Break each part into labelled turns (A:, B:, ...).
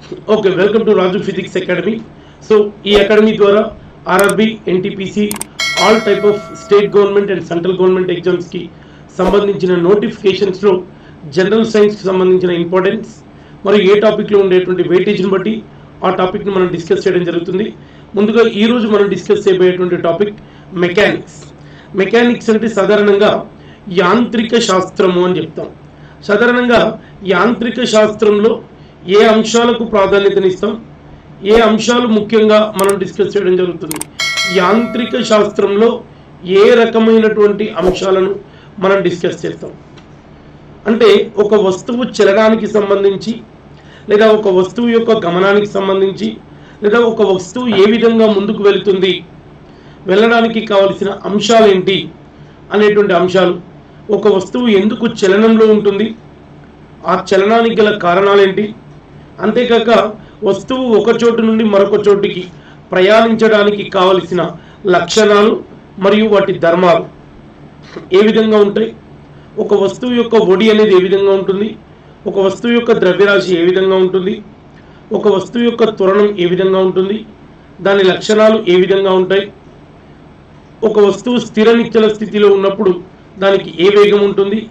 A: Okay, welcome to Raju physics academy. So ఈ academy ద్వారా RRB, NTPC, all type of state government and central government ఎగ్జామ్స్కి సంబంధించిన నోటిఫికేషన్స్లో general సైన్స్కి సంబంధించిన importance మరియు ఏ టాపిక్లో ఉండేటువంటి వెయిటేజ్ని బట్టి ఆ టాపిక్ని మనం డిస్కస్ చేయడం జరుగుతుంది. ముందుగా ఈరోజు మనం డిస్కస్ చేయబోయేటువంటి టాపిక్ మెకానిక్స్. మెకానిక్స్ అంటే సాధారణంగా యాంత్రిక శాస్త్రము అని చెప్తాం. సాధారణంగా యాంత్రిక శాస్త్రంలో ఏ అంశాలకు ప్రాధాన్యతనిస్తాం, ఏ అంశాలు ముఖ్యంగా మనం డిస్కస్ చేయడం జరుగుతుంది. యాంత్రిక శాస్త్రంలో ఏ రకమైనటువంటి అంశాలను మనం డిస్కస్ చేస్తాం అంటే ఒక వస్తువు చలనానికి సంబంధించి, లేదా ఒక వస్తువు యొక్క గమనానికి సంబంధించి, లేదా ఒక వస్తువు ఏ విధంగా ముందుకు వెళుతుంది, వెళ్ళడానికి కావలసిన అంశాలు ఏంటి అనేటువంటి అంశాలు, ఒక వస్తువు ఎందుకు చలనంలో ఉంటుంది, ఆ చలనానికి గల కారణాలేంటి, అంతేకాక వస్తువు ఒక చోటు నుండి మరొక చోటుకి ప్రయాణించడానికి కావలసిన లక్షణాలు మరియు వాటి ధర్మాలు ఏ విధంగా ఉంటాయి, ఒక వస్తువు యొక్క ఒడి అనేది ఏ విధంగా ఉంటుంది, ఒక వస్తువు యొక్క ద్రవ్యరాశి ఏ విధంగా ఉంటుంది, ఒక వస్తువు యొక్క త్వరణం ఏ విధంగా ఉంటుంది, దాని లక్షణాలు ఏ విధంగా ఉంటాయి, ఒక వస్తువు స్థిర నిశ్చల స్థితిలో ఉన్నప్పుడు దానికి ఏ వేగం ఉంటుంది,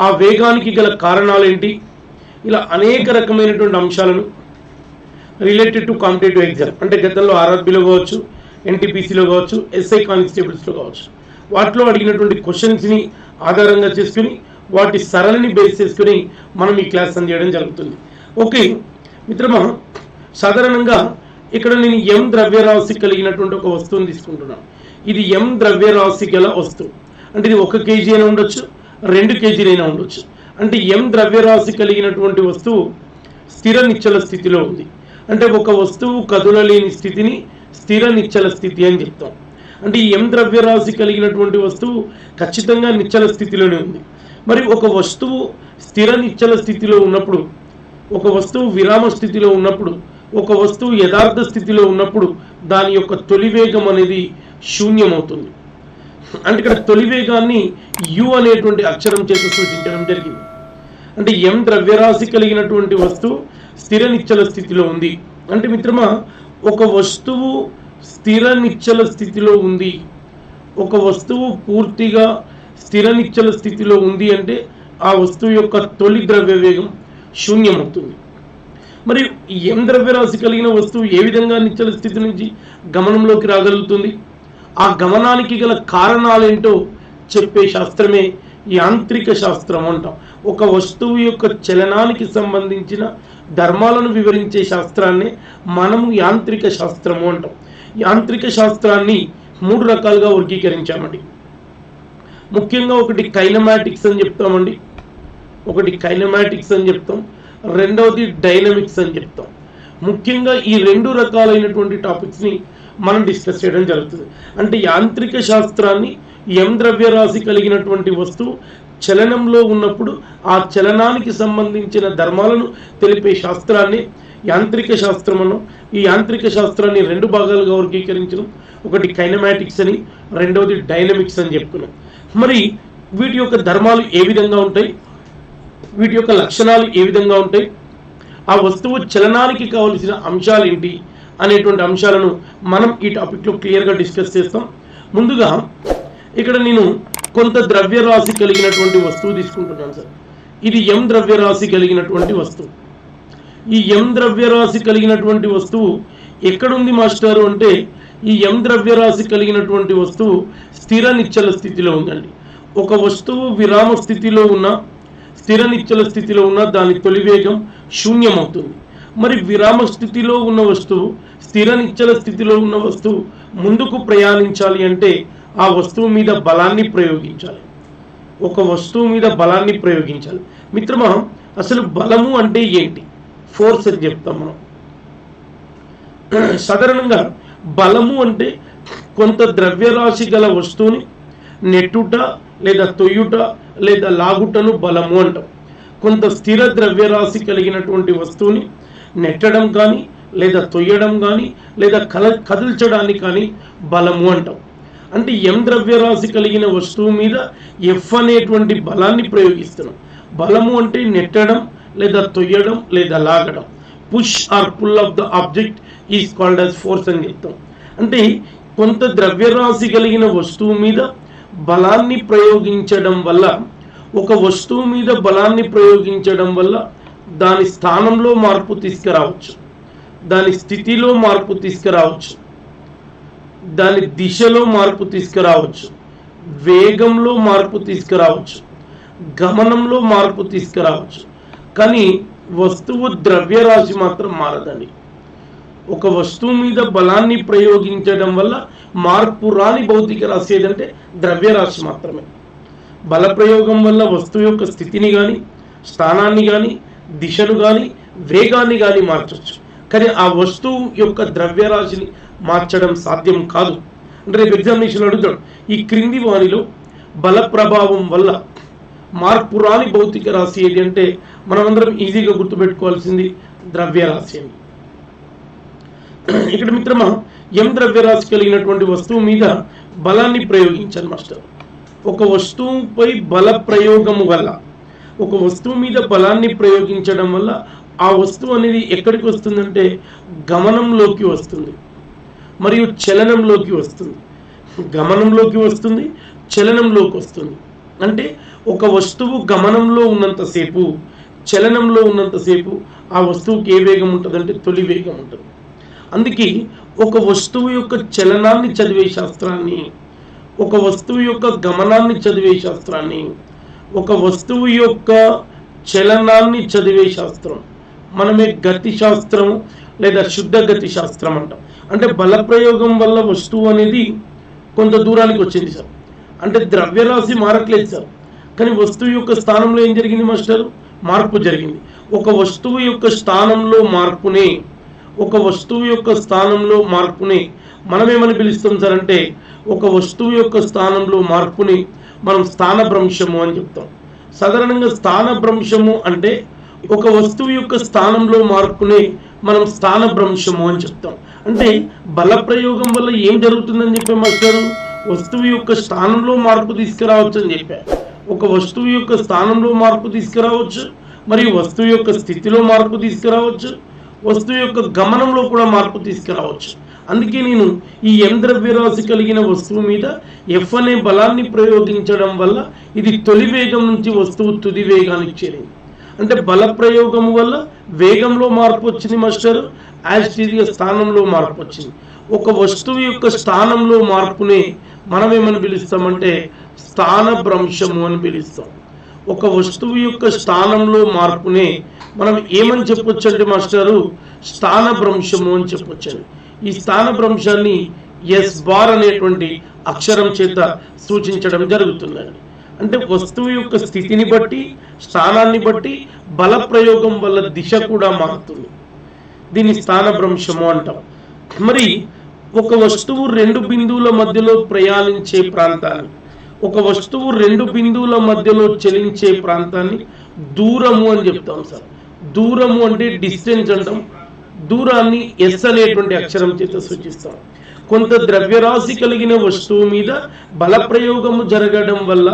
A: ఆ వేగానికి గల కారణాలు ఏంటి, ఇలా అనేక రకమైనటువంటి అంశాలను రిలేటెడ్ టు కాంపిటేటివ్ ఎగ్జామ్ అంటే గతంలో ఆర్ఆర్బీలో కావచ్చు, ఎన్టీపీసీలో కావచ్చు, ఎస్ఐ కానిస్టేబుల్స్లో కావచ్చు, వాటిలో అడిగినటువంటి క్వశ్చన్స్ని ఆధారంగా చేసుకుని వాటి సరళిని బేస్ చేసుకుని మనం ఈ క్లాస్ చేయడం జరుగుతుంది. ఓకే మిత్రమా, సాధారణంగా ఇక్కడ నేను ఎం ద్రవ్యరాశి కలిగినటువంటి ఒక వస్తువుని తీసుకుంటున్నాను. ఇది ఎం ద్రవ్యరాశి గల వస్తువు అంటే ఇది 1 kg అయినా ఉండొచ్చు, 2 kg అయినా ఉండొచ్చు. అంటే ఎం ద్రవ్యరాశి కలిగినటువంటి వస్తువు స్థిర నిశ్చల స్థితిలో ఉంది. అంటే ఒక వస్తువు కదులలేని స్థితిని స్థిర నిశ్చల స్థితి అని చెప్తాం. అంటే ఈ ఎం ద్రవ్యరాశి కలిగినటువంటి వస్తువు ఖచ్చితంగా నిశ్చల స్థితిలోనే ఉంది. మరి ఒక వస్తువు స్థిర నిశ్చల స్థితిలో ఉన్నప్పుడు, ఒక వస్తువు విరామ స్థితిలో ఉన్నప్పుడు, ఒక వస్తువు యథార్థ స్థితిలో ఉన్నప్పుడు దాని యొక్క తొలి వేగం అనేది శూన్యమవుతుంది. అంటే ఇక్కడ తొలి వేగాన్ని యు అనేటువంటి అక్షరం చేత సూచించడం జరిగింది. అంటే ఎం ద్రవ్యరాశి కలిగినటువంటి వస్తువు స్థిర నిశ్చల స్థితిలో ఉంది అంటే మిత్రమా, ఒక వస్తువు స్థిర నిశ్చల స్థితిలో ఉంది, ఒక వస్తువు పూర్తిగా స్థిర నిశ్చల స్థితిలో ఉంది అంటే ఆ వస్తువు యొక్క తొలి ద్రవ్య వేగం శూన్యమవుతుంది. మరి ఎం ద్రవ్యరాశి కలిగిన వస్తువు ఏ విధంగా నిశ్చల స్థితి నుంచి గమనంలోకి రాగలుగుతుంది, ఆ గమనానికి గల కారణాలేంటో చెప్పే శాస్త్రమే యాంత్రిక శాస్త్రం అంటాం. ఒక వస్తువు యొక్క చలనానికి సంబంధించిన ధర్మాలను వివరించే శాస్త్రాన్ని మనము యాంత్రిక శాస్త్రము అంటాం. యాంత్రిక శాస్త్రాన్ని 3 రకాలుగా వర్గీకరించామండి. ముఖ్యంగా ఒకటి కైనమాటిక్స్ అని చెప్తామండి, ఒకటి కైనమాటిక్స్ అని చెప్తాం, రెండవది డైనమిక్స్ అని చెప్తాం. ముఖ్యంగా ఈ 2 రకాలైనటువంటి టాపిక్స్ని మనం డిస్కస్ చేయడం జరుగుతుంది. అంటే యాంత్రిక శాస్త్రాన్ని ఎం ద్రవ్యరాశి కలిగినటువంటి వస్తువు చలనంలో ఉన్నప్పుడు ఆ చలనానికి సంబంధించిన ధర్మాలను తెలిపే శాస్త్రాన్ని యాంత్రిక శాస్త్రం అన్నాం. ఈ యాంత్రిక శాస్త్రాన్ని 2 భాగాలుగా వర్గీకరించడం, ఒకటి కైనమాటిక్స్ అని, రెండవది డైనమిక్స్ అని చెప్పుకున్నాం. మరి వీటి యొక్క ధర్మాలు ఏ విధంగా ఉంటాయి, వీటి యొక్క లక్షణాలు ఏ విధంగా ఉంటాయి, ఆ వస్తువు చలనానికి కావలసిన అంశాలు ఏంటి అనేటువంటి అంశాలను మనం ఈ టాపిక్లో క్లియర్గా డిస్కస్ చేస్తాం. ముందుగా ఇక్కడ నేను కొంత ద్రవ్యరాశి కలిగినటువంటి వస్తువు తీసుకుంటున్నాను సార్. ఇది ఎం ద్రవ్యరాశి కలిగినటువంటి వస్తువు. ఈ ఎం ద్రవ్యరాశి కలిగినటువంటి వస్తువు ఎక్కడుంది మాస్టారు అంటే, ఈ ఎం ద్రవ్యరాశి కలిగినటువంటి వస్తువు స్థిర నిశ్చల స్థితిలో ఉందండి. ఒక వస్తువు విరామ స్థితిలో ఉన్న, స్థిర నిశ్చల స్థితిలో ఉన్న దాని తొలి వేగం శూన్యమవుతుంది. మరి విరామ స్థితిలో ఉన్న వస్తువు, స్థిర నిశ్చల స్థితిలో ఉన్న వస్తువు ముందుకు ప్రయాణించాలి అంటే ఆ వస్తువు మీద బలాన్ని ప్రయోగించాలి. ఒక వస్తువు మీద బలాన్ని ప్రయోగించాలి. మిత్రమా, అసలు బలము అంటే ఏంటి? ఫోర్స్ అని చెప్తాం మనం. సాధారణంగా బలము అంటే కొంత ద్రవ్యరాశి గల వస్తువుని నెట్టుట లేదా తొయ్యుట లేదా లాగుటను బలము అంటాం. కొంత స్థిర ద్రవ్యరాశి కలిగినటువంటి వస్తువుని నెట్టడం కానీ, లేదా తొయ్యడం కానీ, లేదా కదిల్చడాన్ని కానీ బలము అంటాం. అంటే ఎం ద్రవ్యరాశి కలిగిన వస్తువు మీద ఎఫ్ అనేటువంటి బలాన్ని ప్రయోగిస్తున్నాం. బలము అంటే నెట్టడం లేదా తొయ్యడం లేదా లాగడం. Push or pull of the object is called as force అని చెప్తాం. అంటే కొంత ద్రవ్యరాశి కలిగిన వస్తువు మీద బలాన్ని ప్రయోగించడం వల్ల, ఒక వస్తువు మీద బలాన్ని ప్రయోగించడం వల్ల దాని స్థానంలో మార్పు తీసుకురావచ్చు, దాని స్థితిలో మార్పు తీసుకురావచ్చు, దాని దిశలో మార్పు తీసుకురావచ్చు, వేగంలో మార్పు తీసుకురావచ్చు, గమనంలో మార్పు తీసుకురావచ్చు. కానీ వస్తువు ద్రవ్యరాశి మాత్రం మారదండి. ఒక వస్తువు మీద బలాన్ని ప్రయోగించడం వల్ల మార్పు రాని భౌతిక రాశి ఏదంటే ద్రవ్యరాశి మాత్రమే. బల ప్రయోగం వల్ల వస్తువు యొక్క స్థితిని కానీ, స్థానాన్ని కానీ, దిశను కానీ, వేగాన్ని కానీ మార్చవచ్చు. కానీ ఆ వస్తువు యొక్క ద్రవ్యరాశిని మార్చడం సాధ్యం కాదు. అంటే రేపు ఎగ్జామినేషన్ అడుగుతాడు, ఈ క్రింది వానిలో బల ప్రభావం వల్ల మార్పు రాని భౌతిక రాశి ఏది అంటే మనమందరం ఈజీగా గుర్తుపెట్టుకోవాల్సింది ద్రవ్యరాశి అని. ఇక్కడ మిత్రమా, ఎం ద్రవ్యరాశి కలిగినటువంటి వస్తువు మీద బలాన్ని ప్రయోగించాలి మాస్టర్. ఒక వస్తువుపై బల ప్రయోగము వల్ల, ఒక వస్తువు మీద బలాన్ని ప్రయోగించడం వల్ల ఆ వస్తువు అనేది ఎక్కడికి వస్తుందంటే గమనంలోకి వస్తుంది మరియు చలనంలోకి వస్తుంది. గమనంలోకి వస్తుంది, చలనంలోకి వస్తుంది. అంటే ఒక వస్తువు గమనంలో ఉన్నంతసేపు, చలనంలో ఉన్నంతసేపు ఆ వస్తువుకి ఏ వేగం ఉంటుందంటే తొలి వేగం ఉంటుంది. అందుకే ఒక వస్తువు యొక్క చలనాన్ని చదివే శాస్త్రాన్ని, ఒక వస్తువు యొక్క గమనాన్ని చదివే శాస్త్రాన్ని, ఒక వస్తువు యొక్క చలనాన్ని చదివే శాస్త్రం మనమే గతి శాస్త్రం లేదా శుద్ధ గతి శాస్త్రం అంటాం. అంటే బల ప్రయోగం వల్ల వస్తువు అనేది కొంత దూరానికి వచ్చింది సార్. అంటే ద్రవ్యరాశి మారట్లేదు సార్, కానీ వస్తువు యొక్క స్థానంలో ఏం జరిగింది మాస్టర్? మార్పు జరిగింది. ఒక వస్తువు యొక్క స్థానంలో మార్పునే, ఒక వస్తువు యొక్క స్థానంలో మార్పుని మనమేమని పిలుస్తాం సార్ అంటే, ఒక వస్తువు యొక్క స్థానంలో మార్పుని మనం స్థానభ్రంశము అని చెప్తాం. సాధారణంగా స్థానభ్రంశము అంటే ఒక వస్తువు యొక్క స్థానంలో మార్పుని మనం స్థానభ్రంశము అని చెప్తాం. అంటే బల ప్రయోగం వల్ల ఏం జరుగుతుందని చెప్పే మాస్టారు, వస్తువు యొక్క స్థానంలో మార్పు తీసుకురావచ్చు అని చెప్పారు. ఒక వస్తువు యొక్క స్థానంలో మార్పు తీసుకురావచ్చు, మరియు వస్తువు యొక్క స్థితిలో మార్పు తీసుకురావచ్చు, వస్తువు యొక్క గమనంలో కూడా మార్పు తీసుకురావచ్చు. అందుకే నేను ఈ ఎం ద్రవ్యరాశి కలిగిన వస్తువు మీద ఎఫ్ అనే బలాన్ని ప్రయోగించడం వల్ల ఇది తొలి వేగం నుంచి వస్తువు తుది వేగానికి చేరింది. అంటే బల ప్రయోగం వల్ల వేగంలో మార్పు వచ్చింది మాస్టర్, యాజిటీగా స్థానంలో మార్పు వచ్చింది. ఒక వస్తువు యొక్క స్థానంలో మార్పునే మనమేమని పిలుస్తామంటే స్థానభ్రంశము అని పిలుస్తాం. ఒక వస్తువు యొక్క స్థానంలో మార్పునే మనం ఏమని చెప్పొచ్చు అంటే మాస్టారు స్థానభ్రంశము అని చెప్పొచ్చండి. ఈ స్థానభ్రంశాన్ని ఎస్ బార్ అనేటువంటి అక్షరం చేత సూచించడం జరుగుతుందండి. అంటే వస్తువు యొక్క స్థితిని బట్టి, స్థానాన్ని బట్టి బల ప్రయోగం వల్ల దిశ కూడా మారుతుంది. దీన్ని స్థానభ్రంశము అంటాం. మరి ఒక వస్తువు రెండు బిందువుల మధ్యలో ప్రయాణించే ప్రాంతాన్ని, ఒక వస్తువు రెండు బిందువుల మధ్యలో చలించే ప్రాంతాన్ని దూరము అని చెప్తాం సార్. దూరము అంటే డిస్టెన్స్ అంటాం. దూరాన్ని ఎస్ అనేటువంటి అక్షరం చేత సూచిస్తాం. కొంత ద్రవ్యరాశి కలిగిన వస్తువు మీద బల ప్రయోగము జరగడం వల్ల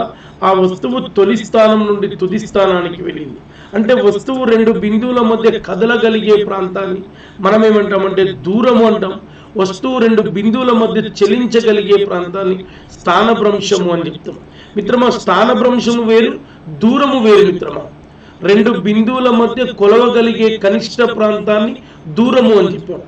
A: ఆ వస్తువు తొలి స్థానం నుండి తుది స్థానానికి వెళ్ళింది. అంటే వస్తువు రెండు బిందువుల మధ్య కదలగలిగే ప్రాంతాన్ని మనం ఏమంటామంటే దూరము అంటాం. వస్తువు రెండు బిందువుల మధ్య చలించగలిగే ప్రాంతాన్ని స్థానభ్రంశము అని చెప్తాం. మిత్రమా, స్థానభ్రంశము వేరు, దూరము వేరు మిత్రమా. రెండు బిందువుల మధ్య కొలవగలిగే కనిష్ట ప్రాంతాన్ని దూరము అని చెప్పాం.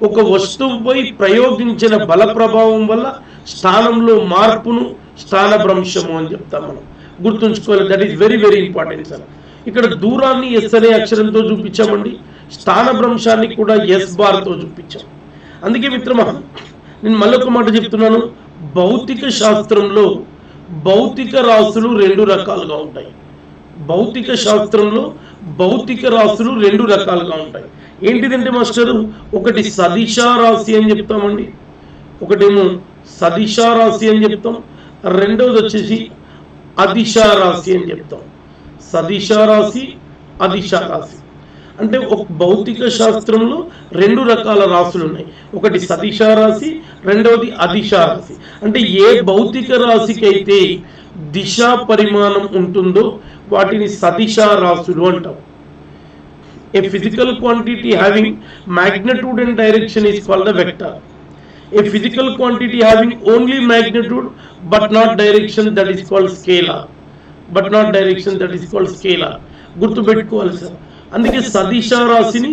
A: ఒక వస్తువుపై ప్రయోగించిన బల ప్రభావం వల్ల స్థానంలో మార్పును స్థానభ్రంశము అని చెప్తాం. మనం గుర్తుంచుకోవాలి, that is very very important sir. ఇక్కడ దూరాన్ని ఎస్ అనే అక్షరంతో చూపించామండి, స్థానభ్రంశాన్ని కూడా ఎస్ బార్తో చూపించాం. అందుకే మిత్రమా, నేను మళ్ళొక మాట చెప్తున్నాను, భౌతిక శాస్త్రంలో భౌతిక రాశులు రెండు రకాలుగా ఉంటాయి. భౌతిక శాస్త్రంలో భౌతిక రాశులు రెండు రకాలుగా ఉంటాయి. ఏంటిదంటే మాస్టరు, ఒకటి సదిశా రాశి అని చెప్తామండి, ఒకటేమో సదిశా రాశి అని చెప్తాం, రెండవది వచ్చేసి అదిశా రాశి అని చెప్తాం. సదిశా రాశి, అదిశా రాశి. అంటే ఒక భౌతిక శాస్త్రంలో రెండు రకాల రాశులు ఉన్నాయి. ఒకటి సదిశా రాశి, రెండవది అదిశా రాశి. అంటే ఏ భౌతిక రాశికి అయితే దిశా పరిమాణం ఉంటుందో వాటిని సదిశా రాశులు అంటాం. A physical quantity having magnitude and direction is called the vector. A physical quantity having only magnitude but not direction, that is called scalar. But not direction, that is called scalar. గుర్తు పెట్టుకోవాలి sir. అందుకే సదిశ రాశిని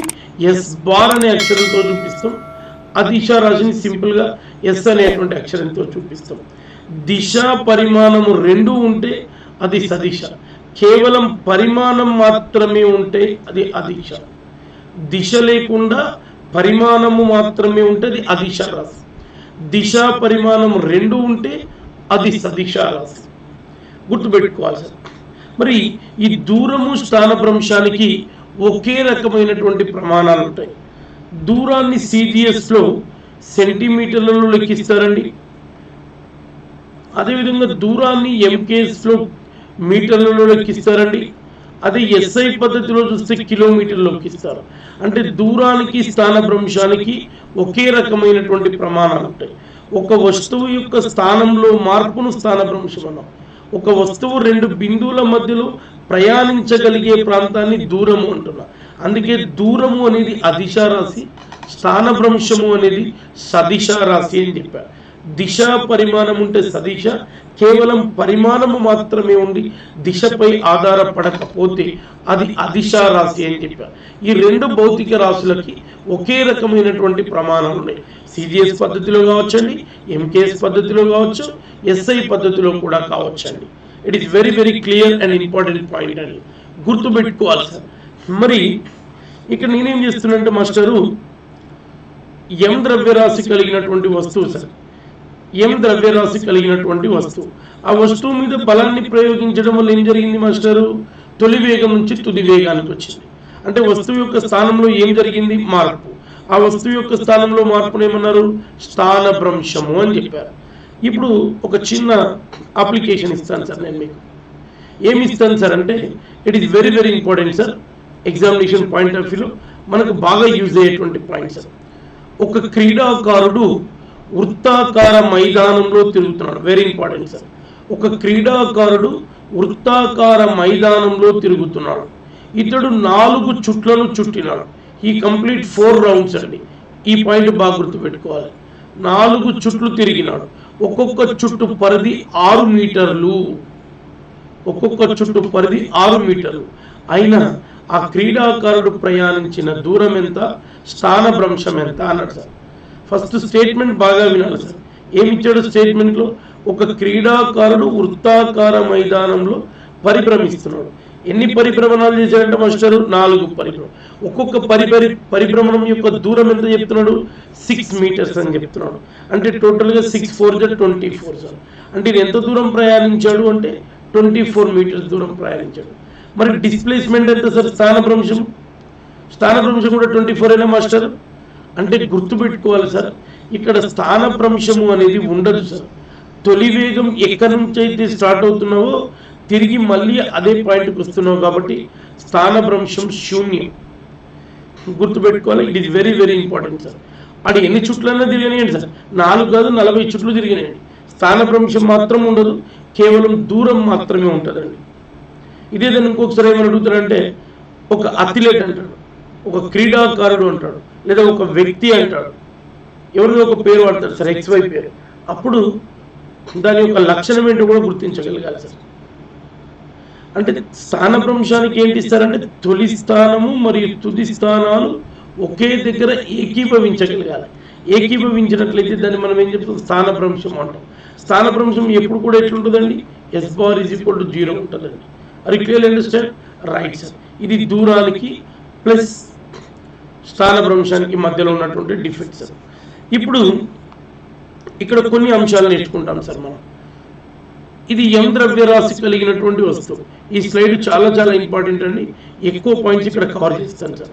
A: yes bar అనే అక్షరంతో చూపిస్తాం, అదిశ రాశిని simple గా yes అనేటువంటి అక్షరంతో చూపిస్తాం. దిశ పరిమాణము రెండు ఉంటే అది సదిశ, కేవలం పరిమాణం మాత్రమే ఉంటే అది అదిశ. దిశ లేకుండా పరిమాణము మాత్రమే ఉంటే అది అదిశ రాశి. దిశ పరిమాణం రెండు ఉంటే అది సదిశ రాశి. గుర్తుపెట్టుకోవాలి సార్. మరి ఈ దూరము స్థానభ్రంశానికి ఒకే రకమైనటువంటి ప్రమాణాలు ఉంటాయి. దూరాన్ని సిజిఎస్ లో సెంటీమీటర్లలో లెక్కిస్తారండి. అదేవిధంగా దూరాన్ని ఎంకేఎస్ లో మీటర్లలో లెక్కిస్తారండి. అదే ఎస్ఐ పద్ధతిలో చూస్తే కిలోమీటర్లో లెక్కిస్తారు. అంటే దూరానికి స్థానభ్రంశానికి ఒకే రకమైనటువంటి ప్రమాణాలు ఉంటాయి. ఒక వస్తువు యొక్క స్థానంలో మార్పును స్థానభ్రంశం అన్నాం. ఒక వస్తువు రెండు బిందువుల మధ్యలో ప్రయాణించగలిగే ప్రాంతాన్ని దూరము అంటున్నాం. అందుకే దూరము అనేది అదిశ రాశి, స్థానభ్రంశము అనేది సదిశ రాశి అని చెప్పారు. దిశ పరిమాణం ఉంటే సదిశ, కేవలం పరిమాణము మాత్రమే ఉండి దిశపై ఆధారపడకపోతే అది అదిశ రాశి అని చెప్పారు. ఈ రెండు భౌతిక రాశులకి ఒకే రకమైనటువంటి ప్రమాణాలు ఉన్నాయి. సిజిఎస్ పద్ధతిలో కావచ్చండి, ఎంకేఎస్ పద్ధతిలో కావచ్చు, ఎస్ఐ పద్ధతిలో కూడా కావచ్చండి. It is very very clear and important point అని గుర్తుపెట్టుకోవాలి సార్. మరి ఇక్కడ నేనేం చేస్తున్నంటే మాస్టరు, ఎం ద్రవ్యరాశి కలిగినటువంటి వస్తువు సార్, ఎం ద్రవ్యరాశి కలిగినటువంటి వస్తువు, ఆ వస్తువు మీద బలాన్ని ప్రయోగించడం వల్ల ఏం జరిగింది మాస్టరు, తొలి వేగం నుంచి తుది వేగానికి వచ్చింది. అంటే వస్తువు యొక్క స్థానంలో ఏం జరిగింది, మార్పు. ఆ వస్తువు యొక్క స్థానంలో మార్పును ఏమన్నారు, స్థానభ్రంశము అని చెప్పారు. ఇప్పుడు ఒక చిన్న అప్లికేషన్ ఇస్తాను సార్ నేను మీకు. ఏమి ఇస్తాను సార్ అంటే, it is very very important sir. Examination point of వ్యూలో మనకు బాగా యూజ్ అయ్యేటువంటి పాయింట్ సార్. ఒక క్రీడాకారుడు వృత్తాకార మైదానంలో తిరుగుతున్నాడు. Very important sir. ఒక క్రీడాకారుడు వృత్తాకార మైదానంలో తిరుగుతున్నాడు. ఇతడు 4 చుట్లను చుట్టినాడు. ఈ కంప్లీట్ 4 రౌండ్స్ అండి. ఈ పాయింట్ బాగా గుర్తుపెట్టుకోవాలి. 4 చుట్లు తిరిగినాడు. ఒక్కొక్క చుట్టు పరిధి 6 మీటర్లు. ఒక్కొక్క చుట్టు పరిధి 6 మీటర్లు. అయినా ఆ క్రీడాకారుడు ప్రయాణించిన దూరం ఎంత, స్థానభ్రంశం ఎంత అన్నాడు సార్. ఫస్ట్ స్టేట్మెంట్ బాగా వినాలి సార్. ఏమిచ్చాడు స్టేట్మెంట్లో, ఒక క్రీడాకారుడు వృత్తాకార మైదానంలో పరిభ్రమిస్తున్నాడు. ఎన్ని పరిభ్రమణాలు చేశాడంటే మాస్టర్, 4 పరిభ్రమణం. ఒక్కొక్క పరిభ్రమణం యొక్క దూరం ఎంత చెప్తున్నాడు, 6 మీటర్స్ అని చెప్తున్నాడు. అంటే టోటల్గా 6 4 24 సార్. అంటే ఇది ఎంత దూరం ప్రయాణించాడు అంటే 24 మీటర్స్ దూరం ప్రయాణించాడు. మరి డిస్ప్లేస్మెంట్ ఎంత సార్, స్థానభ్రంశం కూడా 24 అయినా మాస్టర్. అంటే గుర్తుపెట్టుకోవాలి సార్, ఇక్కడ స్థానభ్రంశము అనేది ఉండదు సార్. తొలి వేగం ఎక్కడి నుంచి అయితే స్టార్ట్ అవుతున్నావో తిరిగి మళ్ళీ అదే పాయింట్కి వస్తున్నావు కాబట్టి స్థానభ్రంశం శూన్యం. గుర్తుపెట్టుకోవాలి. It is very very important sir. అది ఎన్ని చుట్లన్నా తిరిగినాయండి సార్, 4 కాదు 40 చుట్లు తిరిగినాయండి. స్థానభ్రంశం మాత్రం ఉండదు, కేవలం దూరం మాత్రమే ఉంటుందండి. ఇదేదని ఇంకొకసారి ఏమని అడుగుతారంటే, ఒక అథ్లెట్ అంటాడు, ఒక క్రీడాకారుడు అంటాడు, లేదా ఒక వ్యక్తి అంటాడు, ఎవరిదో ఒక పేరు వాడతాడు సార్, XY పేరు. అప్పుడు దాని యొక్క లక్షణం ఏంటో కూడా గుర్తించగలగాలి సార్. అంటే స్థానభ్రంశానికి ఏంటి ఇస్తారంటే, తొలి స్థానము మరియు తుది స్థానాలు ఒకే దగ్గర ఏకీభవించగలగాలి. ఏకీభవించినట్లయితే దాన్ని మనం ఏం చెప్తాం, స్థానభ్రంశం అంటాం. స్థానభ్రంశం ఎప్పుడు కూడా ఎట్లుంటుందండి, S bar = 0 ఉంటుందండి. అది క్లియర్ అండర్స్టాండ్, రైట్ సార్. ఇది దూరానికి ప్లస్ స్థానభ్రంశానికి మధ్యలో ఉన్నటువంటి డిఫెక్ట్ సార్. ఇప్పుడు ఇక్కడ కొన్ని అంశాలు నేర్చుకుంటాం సార్ మనం. ఇది ఎం ద్రవ్యరాశి కలిగినటువంటి వస్తువు. ఈ స్లైడ్ చాలా చాలా ఇంపార్టెంట్ అండి. ఎక్కువ పాయింట్స్ ఇక్కడ కవర్ చేస్తాను సార్.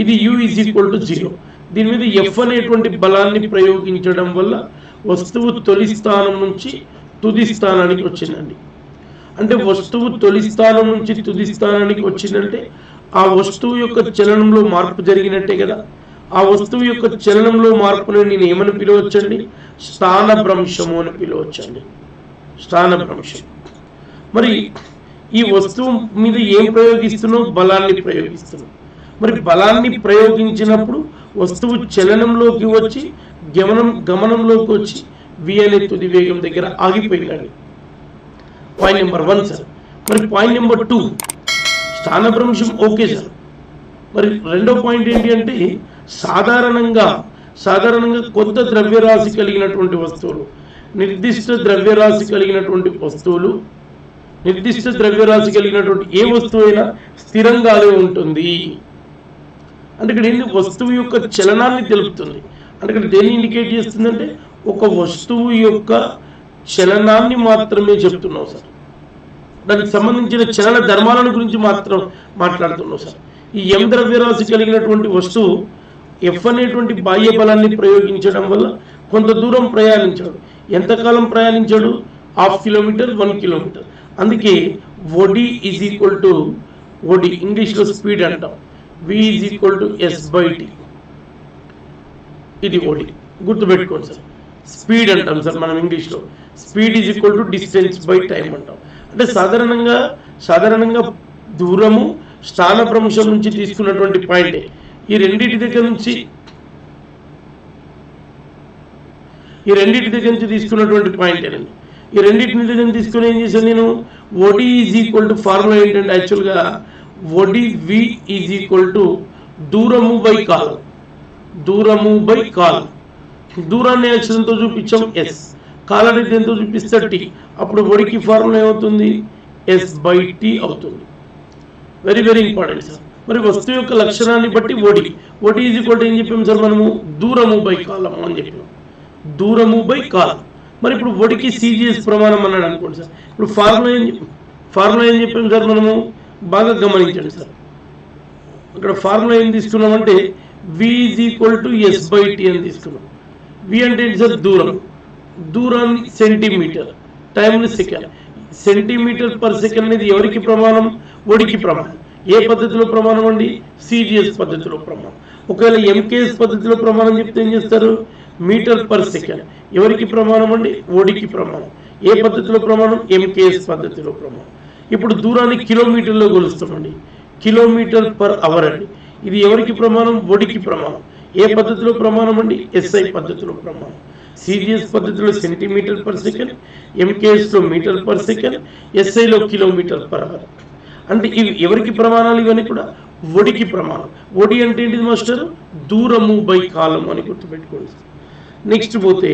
A: ఇది U = 0. దీని మీద F అనేటువంటి బలాన్ని ప్రయోగించడం వల్ల వస్తువు తొలి స్థానం నుంచి తుది స్థానానికి వచ్చిందండి. అంటే వస్తువు తొలి స్థానం నుంచి తుది స్థానానికి వచ్చిందంటే ఆ వస్తువు యొక్క చలనంలో మార్పు జరిగినట్టే కదా. ఆ వస్తువు యొక్క చలనంలో మార్పుని నేను ఏమని పిలవచ్చండి, స్థానభ్రంశము అని పిలవచ్చండి. స్థానభ్రంశం. మరి ఈ వస్తువు మీద ఏం ప్రయోగిస్తున్నావు, బలాన్ని ప్రయోగిస్తున్నావు. మరి బలాన్ని ప్రయోగించినప్పుడు వస్తువు చలనంలోకి వచ్చి గమనంలోకి వచ్చి వి అనే తుది వేగం దగ్గర ఆగిపోయిందండి. Point number 1 sir. మరి పాయింట్ నెంబర్ 2 స్థానభ్రంశం ఓకే సార్. మరి రెండో పాయింట్ ఏంటి అంటే సాధారణంగా కొంత ద్రవ్యరాశి కలిగినటువంటి వస్తువులు, నిర్దిష్ట ద్రవ్యరాశి కలిగినటువంటి ఏ వస్తువు అయినా స్థిరంగానే ఉంటుంది. అంటే ఇక్కడ ఏంటి, వస్తువు యొక్క చలనాన్ని తెలుపుతుంది. అంటే ఇక్కడ దేన్ని ఇండికేట్ చేస్తుందంటే ఒక వస్తువు యొక్క చలనాన్ని మాత్రమే చెప్తున్నావు సార్. దానికి సంబంధించిన చలన ధర్మాలను గురించి మాత్రం మాట్లాడుతున్నావు సార్. ఈ ఎం ద్రవ్యరాశి కలిగినటువంటి వస్తువు ఎఫ్ అనేటువంటి బాహ్య బలాన్ని ప్రయోగించడం వల్ల కొంత దూరం ప్రయాణించాడు. ఎంతకాలం ప్రయాణించాడు? 1/2 కిలోమీటర్, 1 కిలోమీటర్. అందుకే OD is equal to OD, ఇంగ్లీష్లో స్పీడ్ అంటాం, వి ఈజ్ ఈక్వల్ టు S/T. ఇది ఓడి, గుర్తుపెట్టుకోండి సార్. స్పీడ్ అంటాం సార్ మనం ఇంగ్లీష్లో. Speed is equal to distance by time అంటాం. అంటే సాధారణంగా దూరము స్థానభ్రంశం నుంచి తీసుకున్నటువంటి పాయింటే. ఈ రెండింటి దగ్గర నుంచి తీసుకున్నటువంటి పాయింట్ ఏనండి. ఈ రెండింటిని దగ్గర తీసుకుని ఏం చేశాను నేను, ఓడి ఈజ్ ఈక్వల్ టు ఫార్ములా ఏంటంటే యాక్చువల్గా ఓడి వి ఈజ్ ఈక్వల్ టు దూరము బై కాలం. దూరాన్ని అక్షరంతో చూపించాం S, కాలాన్ని దేంతో చూపిస్తే T. అప్పుడు ఓడికి ఫార్ములా ఏమవుతుంది? S/T అవుతుంది. Very very important sir. మరి వస్తువు యొక్క లక్షణాన్ని బట్టి ఓడి ఈజ్ ఈక్వల్ టు ఏం చెప్పాము సార్ మనము? దూరము బై కాలము అని చెప్పాము. దూరము బై కాలం. మరి ఇప్పుడు ఓడికి CGS ప్రమాణం అన్నాడు అనుకోండి సార్. ఇప్పుడు ఫార్ములా ఏం చెప్పాము సార్ మనము? బాగా గమనించండి సార్. ఇక్కడ ఫార్ములా ఏం తీసుకున్నామంటే V is equal to S/T అని తీసుకున్నాం. V అంటే ఏంటి సార్? దూరాన్ని సెంటీమీటర్, టైంని సెకండ్. సెంటీమీటర్ పర్ సెకండ్ అనేది ఎవరికి ప్రమాణం? ఓడికి ప్రమాణం. ఏ పద్ధతిలో ప్రమాణం అండి? CGS పద్ధతిలో ప్రమాణం. ఒకవేళ MKS పద్ధతిలో ప్రమాణం చెప్తే ఏం చేస్తారు? Metre per second. ఎవరికి ప్రమాణం అండి? ఓడికి ప్రమాణం. ఏ పద్ధతిలో ప్రమాణం? MKS పద్ధతిలో ప్రమాణం. ఇప్పుడు దూరాన్ని కిలోమీటర్లో కొలుస్తామండి. కిలోమీటర్ పర్ అవర్ అండి. ఇది ఎవరికి ప్రమాణం? ఓడికి ప్రమాణం. ఏ పద్ధతిలో ప్రమాణం అండి? SI పద్ధతిలో ప్రమాణం. CGS పద్ధతిలో సెంటీమీటర్ పర్ సెకండ్, MKSలో మీటర్ పర్ సెకండ్, SIలో కిలోమీటర్ పర్ అవర్. అంటే ఇవి ఎవరికి ప్రమాణాలు? ఇవన్నీ కూడా ఓడికి ప్రమాణం. ఓడి అంటే ఏంటిది మాస్టర్? దూరము బై కాలం అని గుర్తుపెట్టుకోండి. నెక్స్ట్ పోతే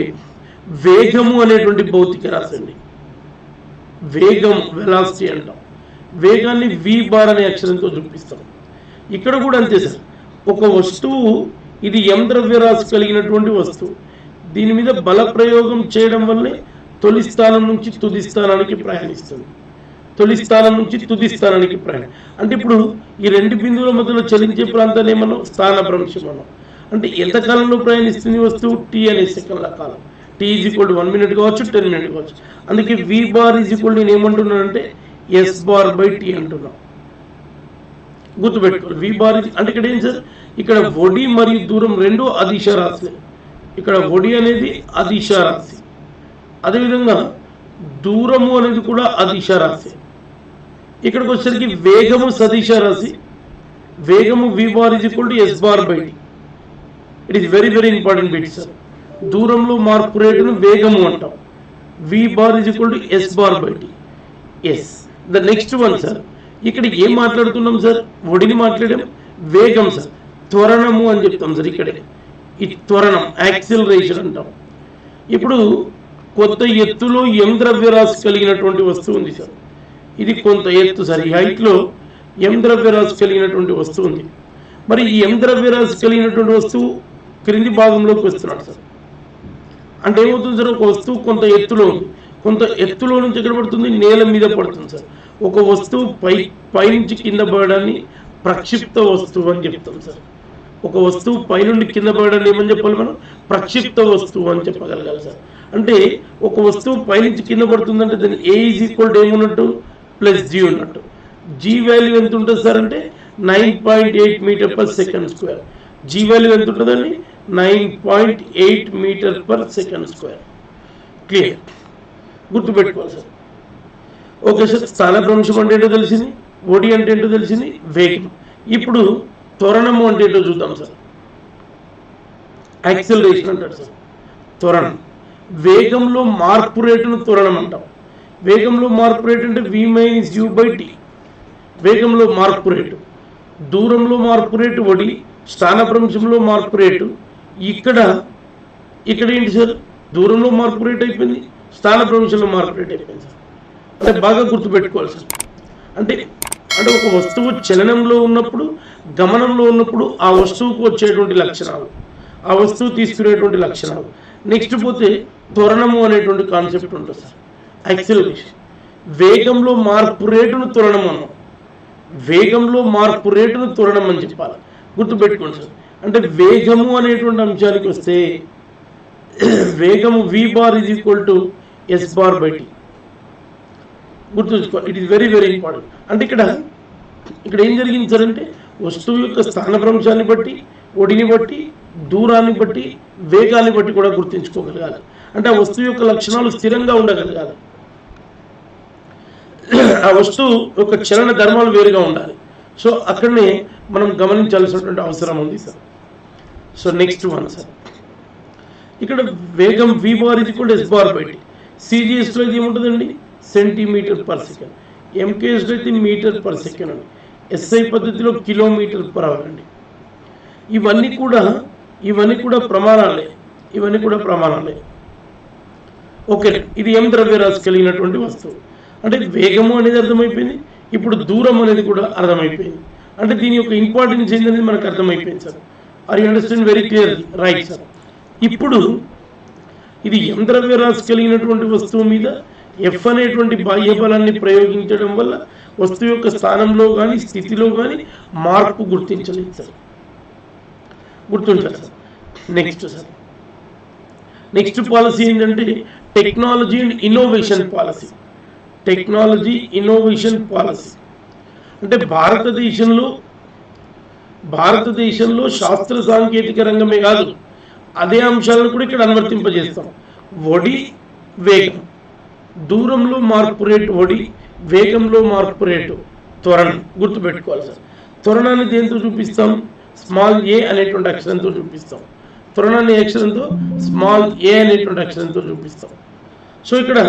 A: వేగము అనేటువంటి భౌతిక రాశి అండి. వేగం, వెలాసిటీ అంటాం. వేగాన్ని V అనే అక్షరంతో చూపిస్తాం. ఇక్కడ కూడా అంతే సార్. ఒక వస్తువు, ఇది M ద్రవ్యరాశి కలిగినటువంటి వస్తువు. దీని మీద బల ప్రయోగం చేయడం వల్లే తొలి స్థానం నుంచి తుది స్థానానికి ప్రయాణిస్తుంది. అంటే ఇప్పుడు ఈ రెండు బిందువుల మధ్యలో చలించే ప్రాంతాన్ని ఏమన్నా స్థానభ్రంశం అన్నాం. అంటే ఎంత కాలంలో ప్రయాణిస్తుంది వస్తువు? T అనే సెకండ్ల కాలం. T is equal to 1 minute కావచ్చు, 10 మినిట్ కావచ్చు. అందుకే V ఈజ్ ఈక్వల్ టు నేను ఏమంటున్నానంటే S/T అంటున్నాం. గుర్తుపెట్టుకోవాలి. V అంటే ఇక్కడ ఏం సార్? ఇక్కడ ఓడి మరియు దూరం రెండు అదిశ రాశి. ఇక్కడ ఓడి అనేది అదిశ రాశి, అదేవిధంగా దూరము అనేది కూడా అదిశ రాశి. ఇక్కడికి వచ్చేసరికి వేగము సదిశ రాశి. వేగము V is equal to S/T. It is very very important bit sir. దూరంలో మార్పు రేటును వేగము అంటాం. V is equal to S/T. Yes. The next one sir, ఇక్కడ ఏం మాట్లాడుతున్నాం సార్? ఒడిని మాట్లాడాం. వేగం సార్, త్వరణము అని చెప్తాం సార్. ఇక్కడే ఈ త్వరణం, యాక్సిలరేషన్ అంటాం. ఇప్పుడు కొంత ఎత్తులో M ద్రవ్యరాశి కలిగినటువంటి వస్తువు ఉంది సార్. ఇది కొంత ఎత్తు సార్. ఈ హైట్లో M ద్రవ్యరాశి కలిగినటువంటి వస్తువు ఉంది. మరి ఈ M ద్రవ్యరాశి కలిగినటువంటి వస్తువు క్రింది భాగంలోకి వస్తున్నాడు సార్. అంటే ఏమవుతుంది సార్? ఒక వస్తువు కొంత ఎత్తులో ఉంది. కొంత ఎత్తులో నుంచి ఎక్కడ పడుతుంది? నేల మీద పడుతుంది సార్. ఒక వస్తువు పైనుంచి కింద పడడాన్ని ప్రక్షిప్త వస్తువు అని చెప్తాం సార్. ఒక వస్తువు పైనుండి కింద పడడాన్ని ఏమని చెప్పాలి మనం? ప్రక్షిప్త వస్తువు అని చెప్పగలగాలి సార్. అంటే ఒక వస్తువు పైనుంచి కింద పడుతుందంటే దాన్ని A ఈజ్ ఈక్వల్ టు ఏమున్నట్టు? +G ఉన్నట్టు. G వాల్యూ ఎంత ఉంటుంది సార్ అంటే 9.8 metre per second square. G value ఎంత ఉంటుందండి? 9.8 metre per second square. Clear, గుర్తుపెట్టుకోవాలి సార్. Okay sir. స్థానభ్రంశం అంటే ఏంటో తెలిసింది, ఓడి అంటే ఏంటో తెలిసింది, వేగం. ఇప్పుడు త్వరణము అంటే ఏంటో చూద్దాం సార్. యాక్సిలరేషన్ అంటారు సార్ త్వరణం. వేగంలో మార్పు రేటును త్వరణం అంటాం. వేగంలో మార్పు రేటు అంటే v-u/t. వేగంలో మార్పు రేటు, దూరంలో మార్పు రేటు వడి, స్థానభ్రంశంలో మార్పు రేటు. ఇక్కడ ఏంటి సార్, దూరంలో మార్పు రేటు అయిపోయింది, స్థానభ్రంశంలో మార్పు రేటు అయిపోయింది సార్. అంటే బాగా గుర్తుపెట్టుకోవాలి సార్. అంటే ఒక వస్తువు చలనంలో ఉన్నప్పుడు, గమనంలో ఉన్నప్పుడు ఆ వస్తువుకు వచ్చేటువంటి లక్షణాలు, ఆ వస్తువు తీసుకునేటువంటి లక్షణాలు. నెక్స్ట్ పోతే త్వరణము అనేటువంటి కాన్సెప్ట్ ఉంటుంది సార్. యాక్సిలరేషన్, వేగంలో మార్పు రేటును త్వరణం అన్నాం. వేగంలో మార్పు రేటును త్వరణం అని చెప్పాలి, గుర్తుపెట్టుకోండి సార్. అంటే వేగము అనేటువంటి అంశానికి వస్తే వేగము v/s/t గుర్తుంచుకో. It is very very important. అంటే ఇక్కడ ఏం జరిగింది సార్ అంటే వస్తువు యొక్క స్థానభ్రంశాన్ని బట్టి, ఒడిని బట్టి, దూరాన్ని బట్టి, వేగాన్ని బట్టి కూడా గుర్తించుకోగలగాలి. అంటే ఆ వస్తువు యొక్క లక్షణాలు స్థిరంగా ఉండగలగాలి. ఆ వస్తువు యొక్క చలన ధర్మాలు వేరుగా ఉండాలి. సో అక్కడనే మనం గమనించాల్సినటువంటి అవసరం ఉంది sir. So next one sir, ఇక్కడ వేగం v/s/t. CGSలో ఇది ఏముంటుందండి, సెంటీమీటర్ పర్ సెకండ్. MKSలో అయితే మీటర్ పర్ సెకండ్ అండి. SI పద్ధతిలో కిలోమీటర్ పర్ అవర్ అండి. ఇవన్నీ కూడా ప్రమాణాలే. ఓకే, ఇది m ద్రవ్యరాశి కలిగినటువంటి వస్తువు. అంటే వేగము అనేది అర్థమైపోయింది, ఇప్పుడు దూరం అనేది కూడా అర్థమైపోయింది. అంటే దీని యొక్క ఇంపార్టెన్స్ ఏంటనేది మనకు అర్థమైపోయింది sir. Are you understand very clear? Right sir. ఇప్పుడు ఇది m ద్రవ్యరాశి కలిగినటువంటి వస్తువు మీద F అనేటువంటి బాహ్య బలాన్ని ప్రయోగించడం వల్ల వస్తువు యొక్క స్థానంలో కానీ స్థితిలో కానీ మార్పు గుర్తించలేదు సార్. గుర్తుంటారు సార్. నెక్స్ట్ పాలసీ ఏంటంటే టెక్నాలజీ అండ్ ఇన్నోవేషన్ పాలసీ. అంటే భారతదేశంలో శాస్త్ర సాంకేతిక రంగమే కాదు, అదే అంశాలను కూడా ఇక్కడ అనువర్తింపజేస్తాం. ఒడి, వేగం, దూరంలో మార్పు రేటు ఒడి, వేగంలో మార్పు రేటు త్వరణం. గుర్తుపెట్టుకోవాలి సార్. త్వరణాన్ని దేంతో చూపిస్తాం? స్మాల్ a అనేటువంటి అక్షరంతో చూపిస్తాం. త్వరణాన్ని అక్షరంతో స్మాల్ a అనేటువంటి అక్షరంతో చూపిస్తాం. సో ఇక్కడ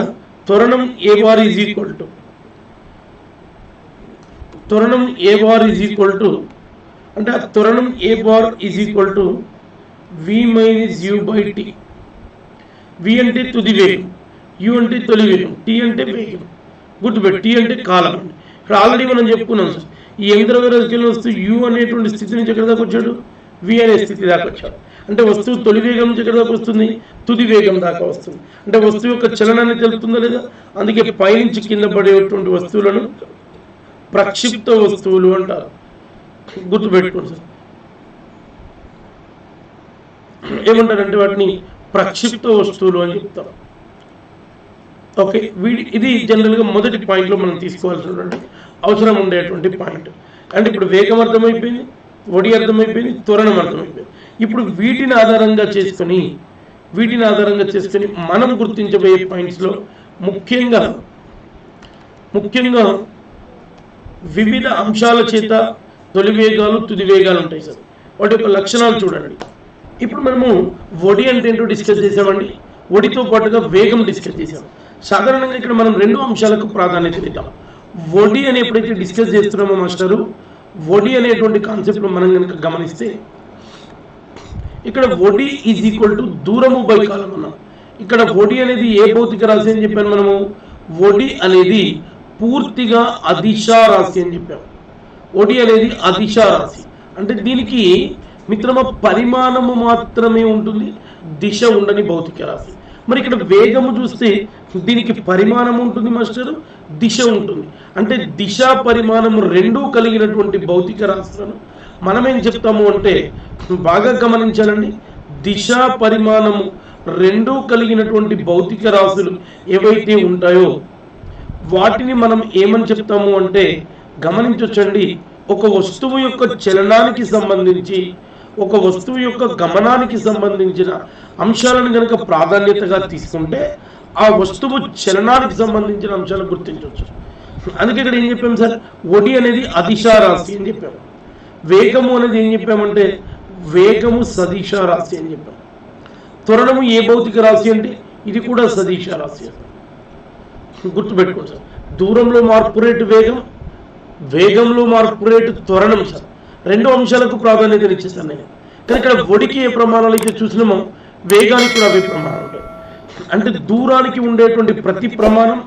A: త్వరణం a bar is equal to అంటే ఆ త్వరణం a bar is equal to v-u/t. v అంటే తుది వేగం, u అంటే తొలి వేగం, t అంటే వేగం. గుర్తుపెట్టు, t అంటే కాలం. ఇక్కడ ఆల్రెడీ మనం చెప్పుకున్నాం సార్. ఈ m ద్రవ్యరాశిలో వస్తూ u అనేటువంటి స్థితి నుంచి ఎక్కడ దాకా వచ్చాడు, v అనే స్థితి దాకా వచ్చాడు. అంటే వస్తువు తొలి వేగం నుంచి ఎక్కడ దాకా వస్తుంది, తుది వేగం దాకా వస్తుంది. అంటే వస్తువు యొక్క చలనాన్ని తెలుపుతుందా లేదా? అందుకే పైనుంచి కింద పడేటువంటి వస్తువులను ప్రక్షిప్త వస్తువులు అంటారు. గుర్తుపెట్టుకోండి సార్. ఏమంటారంటే వాటిని ప్రక్షిప్త వస్తువులు అని చెప్తారు. ఓకే, ఇది జనరల్గా మొదటి పాయింట్లో మనం తీసుకోవాల్సినటువంటి అవసరం ఉండేటువంటి పాయింట్. అంటే ఇప్పుడు వేగం అర్థమైపోయింది, ఒడి అర్థమైపోయింది, త్వరణం అర్థమైపోయింది. ఇప్పుడు వీటిని ఆధారంగా చేసుకొని మనం గుర్తించబోయే పాయింట్స్లో ముఖ్యంగా వివిధ అంశాల చేత తొలి వేగాలు, తుది వేగాలు ఉంటాయి సార్. వాటి యొక్క లక్షణాలు చూడండి. ఇప్పుడు మనము ఒడి అంటే ఏంటో డిస్కస్ చేసామండి, ఒడితో పాటుగా వేగం డిస్కస్ చేసాం. సాధారణంగా ఇక్కడ మనం రెండు అంశాలకు ప్రాధాన్యత ఇద్దాం. ఒడి అని ఎప్పుడైతే డిస్కస్ చేస్తున్నామో మాస్టరు, ఒడి అనేటువంటి కాన్సెప్ట్ మనం కనుక గమనిస్తే ఇక్కడ ఒడి ఈజ్ ఈక్వల్ టు దూరము బై కాలం అన్నాం. ఇక్కడ ఒడి అనేది ఏ భౌతిక రాశి అని చెప్పాను మనము? ఒడి అనేది పూర్తిగా అదిశా రాశి అని చెప్పాము. ఒడి అనేది అదిశా రాశి. అంటే దీనికి మిత్రమ పరిమాణము మాత్రమే ఉంటుంది, దిశ ఉండని భౌతిక రాశి. మరి ఇక్కడ వేగము చూస్తే దీనికి పరిమాణం ఉంటుంది మాస్టర్, దిశ ఉంటుంది. అంటే దిశ పరిమాణము రెండూ కలిగినటువంటి భౌతిక రాశులను మనం ఏం చెప్తాము అంటే, బాగా గమనించాలండి, దిశ పరిమాణము రెండూ కలిగినటువంటి భౌతిక రాశులు ఏవైతే ఉంటాయో వాటిని మనం ఏమని చెప్తాము అంటే, గమనించొచ్చండి, ఒక వస్తువు యొక్క చలనానికి సంబంధించి, ఒక వస్తువు యొక్క గమనానికి సంబంధించిన అంశాలను కనుక ప్రాధాన్యతగా తీసుకుంటే ఆ వస్తువు చలనానికి సంబంధించిన అంశాలను గుర్తించవచ్చు. అందుకే ఇక్కడ ఏం చెప్పాము సార్, ఒడి అనేది అదిశా రాశి అని చెప్పాము. వేగము అనేది ఏం చెప్పామంటే వేగము సదిశ రాశి అని చెప్పాం. త్వరణము ఏ భౌతిక రాశి అంటే ఇది కూడా సదిశ రాశి. గుర్తుపెట్టుకోండి సార్. దూరంలో మార్పు రేటు వేగం, వేగంలో మార్పు రేటు త్వరణం సార్. రెండు అంశాలకు ప్రాధాన్యత ఇచ్చేసాను నేను. కానీ ఇక్కడ ఒడికి ఏ ప్రమాణాలు అయితే చూసినామో వేగానికి కూడా అవే ప్రమాణాలు ఉంటాయి. అంటే దూరానికి ఉండేటువంటి ప్రతి ప్రమాణం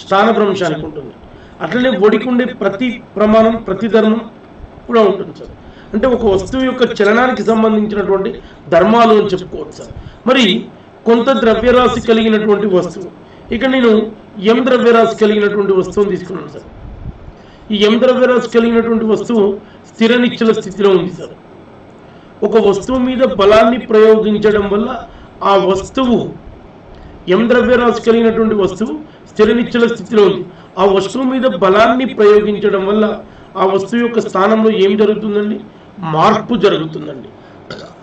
A: స్థానభ్రంశానికి ఉంటుంది. అట్లనే ఒడికి ఉండే ప్రతి ప్రమాణం ప్రతి ధర్మం కూడా ఉంటుంది సార్. అంటే ఒక వస్తువు యొక్క చలనానికి సంబంధించినటువంటి ధర్మాలు అని చెప్పుకోవచ్చు సార్. మరి కొంత ద్రవ్యరాశి కలిగినటువంటి వస్తువు, ఇక నేను ఎం ద్రవ్యరాశి కలిగినటువంటి వస్తువుని తీసుకున్నాను సార్. ఈ ఎం ద్రవ్యరాశి కలిగినటువంటి వస్తువు స్థిర నిశ్చల స్థితిలో ఉంది సార్. ఒక వస్తువు మీద బలాన్ని ప్రయోగించడం వల్ల ఆ వస్తువు ఎం ద్రవ్యరాశి కలిగినటువంటి వస్తువు స్థిర నిశ్చల స్థితిలో ఉంది. ఆ వస్తువు మీద బలాన్ని ప్రయోగించడం వల్ల ఆ వస్తువు యొక్క స్థానంలో ఏం జరుగుతుందండి? మార్పు జరుగుతుందండి.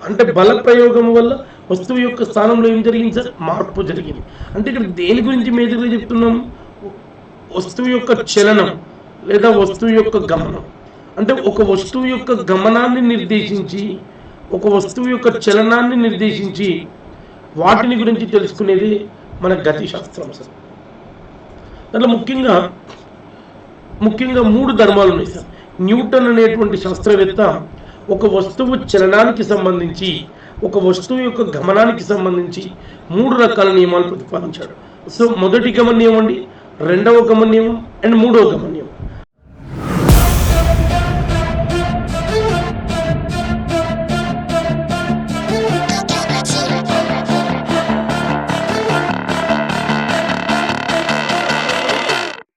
A: అంటే బల ప్రయోగం వల్ల వస్తువు యొక్క స్థానంలో ఏం జరిగింది సార్? మార్పు జరిగింది. అంటే ఇక్కడ దేని గురించి మేజర్గా చెప్తున్నాం? వస్తువు యొక్క చలనం లేదా వస్తువు యొక్క గమనం. అంటే ఒక వస్తువు యొక్క గమనాన్ని నిర్దేశించి, ఒక వస్తువు యొక్క చలనాన్ని నిర్దేశించి వాటిని గురించి తెలుసుకునేది మన గతి శాస్త్రం సార్. దాంట్లో ముఖ్యంగా 3 ధర్మాలు ఉన్నాయి సార్. న్యూటన్ అనేటువంటి శాస్త్రవేత్త ఒక వస్తువు చలనానికి సంబంధించి, ఒక వస్తువు యొక్క గమనానికి సంబంధించి 3 రకాల నియమాలు ప్రతిపాదించాడు. సో మొదటి గమన నియమం అండి, రెండవ గమన నియమం అండ్ మూడవ గమన నియమం.